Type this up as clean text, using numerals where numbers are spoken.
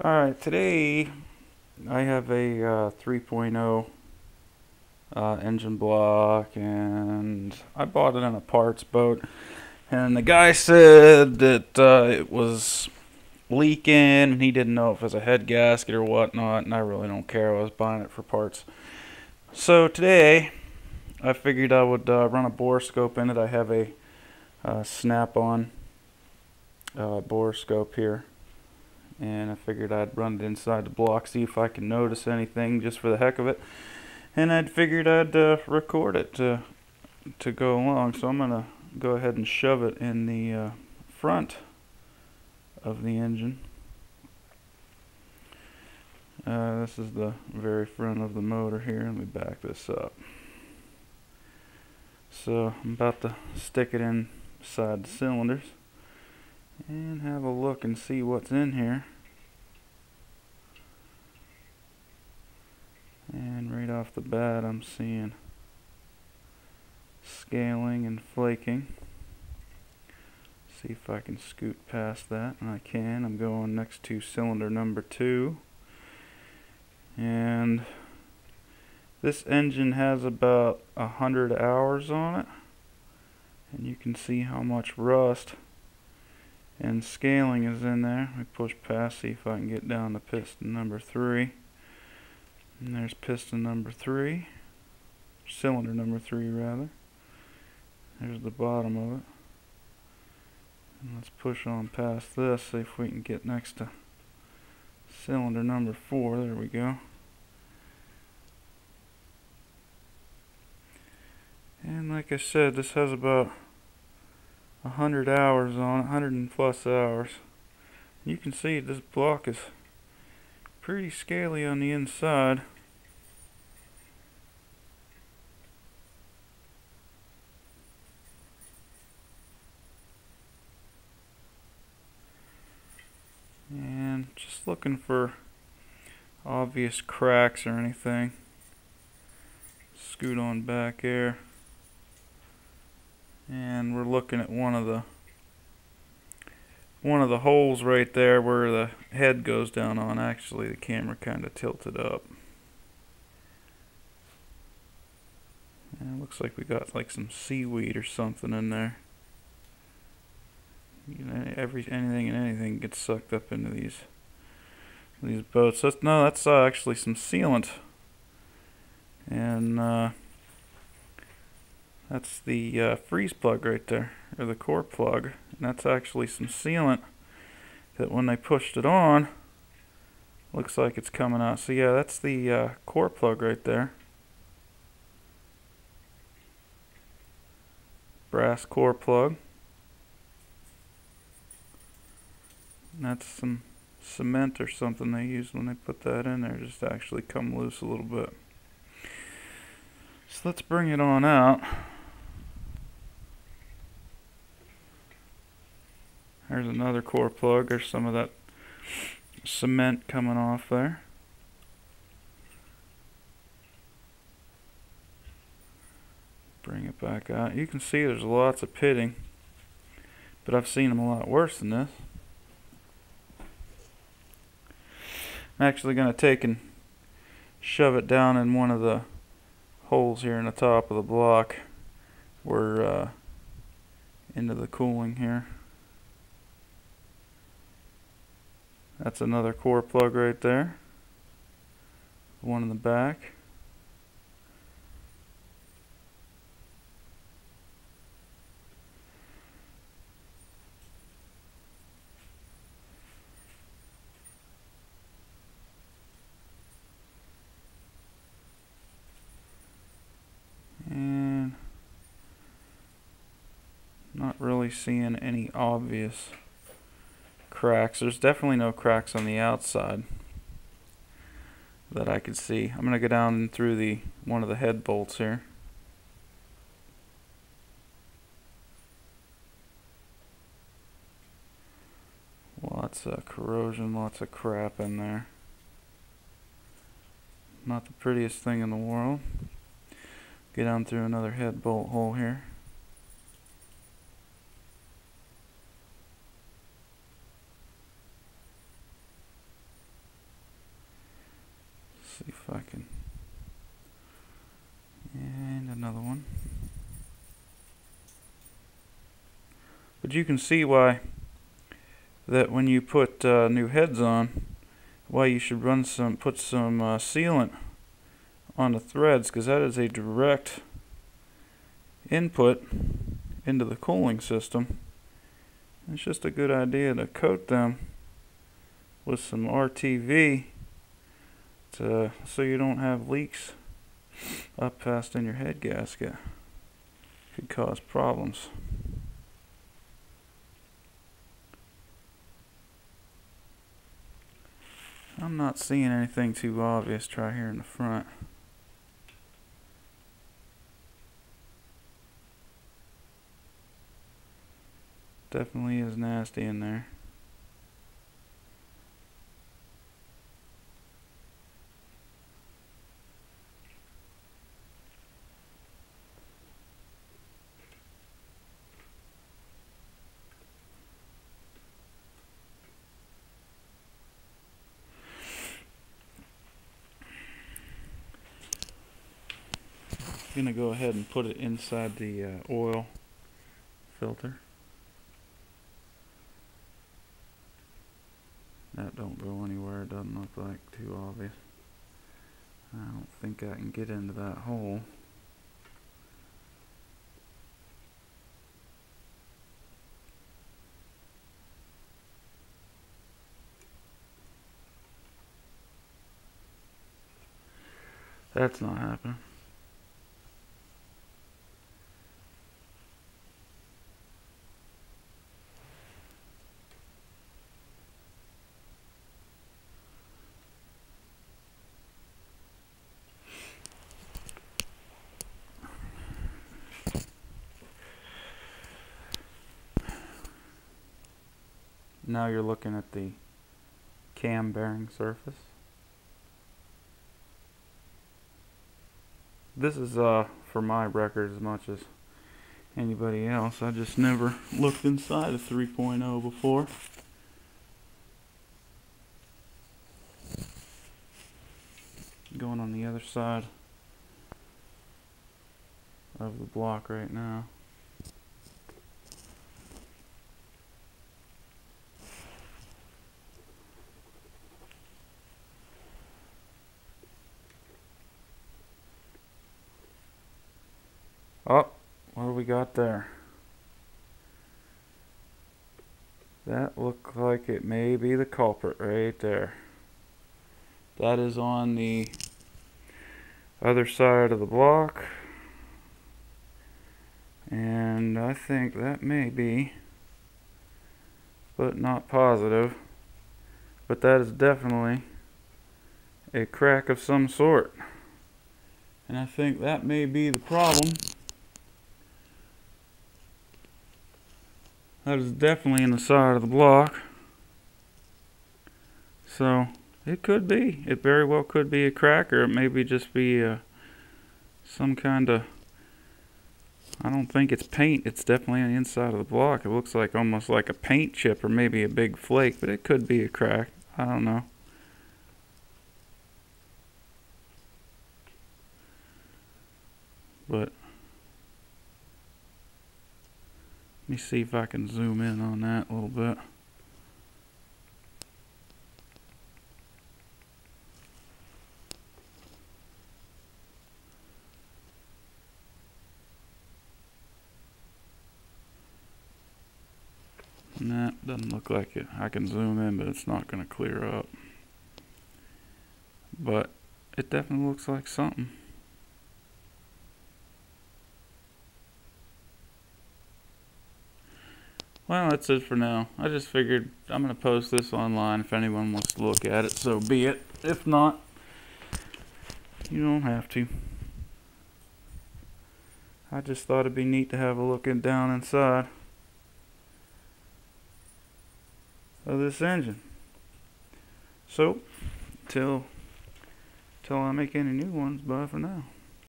Alright, today I have a 3.0 engine block, and I bought it in a parts boat, and the guy said that it was leaking and he didn't know if it was a head gasket or whatnot, and I really don't care. I was buying it for parts. So today I figured I would run a borescope in it. I have a snap-on borescope here, and I figured I'd run it inside the block, see if I can notice anything just for the heck of it. And I'd figured I'd record it to go along. So I'm gonna go ahead and shove it in the front of the engine. This is the very front of the motor here. Let me back this up. So I'm about to stick it inside the cylinders and have a look and see what's in here. And right off the bat I'm seeing scaling and flaking. See if I can scoot past that, and I can. I'm going next to cylinder number 2, and this engine has about 100 hours on it, and you can see how much rust and scaling is in there. Let me push past, see if I can get down to piston number 3. And there's piston number 3, cylinder number 3 rather. There's the bottom of it. And let's push on past this, see if we can get next to cylinder number 4. There we go. And like I said, this has about 100 hours on it, 100 and plus hours. You can see this block is pretty scaly on the inside. And just looking for obvious cracks or anything. Scoot on back here. And we're looking at one of the holes right there where the head goes down on. Actually, the camera kind of tilted up. And it looks like we got like some seaweed or something in there. You know, anything and anything gets sucked up into these boats. That's actually some sealant, and that's the freeze plug right there, or the core plug, and that's actually some sealant that when they pushed it on, looks like it's coming out. So yeah, that's the core plug right there. Brass core plug. And that's some cement or something they used when they put that in there, just to actually come loose a little bit. So let's bring it on out. There's another core plug. There's some of that cement coming off there. Bring it back out. You can see there's lots of pitting, but I've seen them a lot worse than this. I'm actually going to take and shove it down in one of the holes here in the top of the block. We're into the cooling here. That's another core plug right there. One in the back. And not really seeing any obvious cracks. There's definitely no cracks on the outside that I could see. I'm going to go down through one of the head bolts here. Lots of corrosion, lots of crap in there. Not the prettiest thing in the world. Get down through another head bolt hole here. see if I can. And another one. But you can see why that when you put new heads on, why you should put some sealant on the threads, because that is a direct input into the cooling system. It's just a good idea to coat them with some RTV so you don't have leaks up past in your head gasket. Could cause problems. I'm not seeing anything too obvious. Try here in the front. Definitely is nasty in there. I'm gonna go ahead and put it inside the oil filter. That don't go anywhere. It doesn't look like too obvious. I don't think I can get into that hole. That's not happening. Now you're looking at the cam bearing surface. This is for my record as much as anybody else. I just never looked inside a 3.0 before. Going on the other side of the block right now. Oh, what do we got there? That looks like it may be the culprit right there. That is on the other side of the block. And I think that may be, but not positive, but that is definitely a crack of some sort. And I think that may be the problem. That is definitely in the side of the block. So it could be. It very well could be a crack, or it maybe just be some kind of, I don't think it's paint. It's definitely on the inside of the block. It looks like almost like a paint chip or maybe a big flake, but it could be a crack. I don't know. But let me see if I can zoom in on that a little bit. And that doesn't look like it. I can zoom in, but it's not going to clear up. But it definitely looks like something. Well, that's it for now. I just figured I'm going to post this online if anyone wants to look at it, so be it. If not, you don't have to. I just thought it'd be neat to have a look down inside of this engine. So, till I make any new ones, bye for now.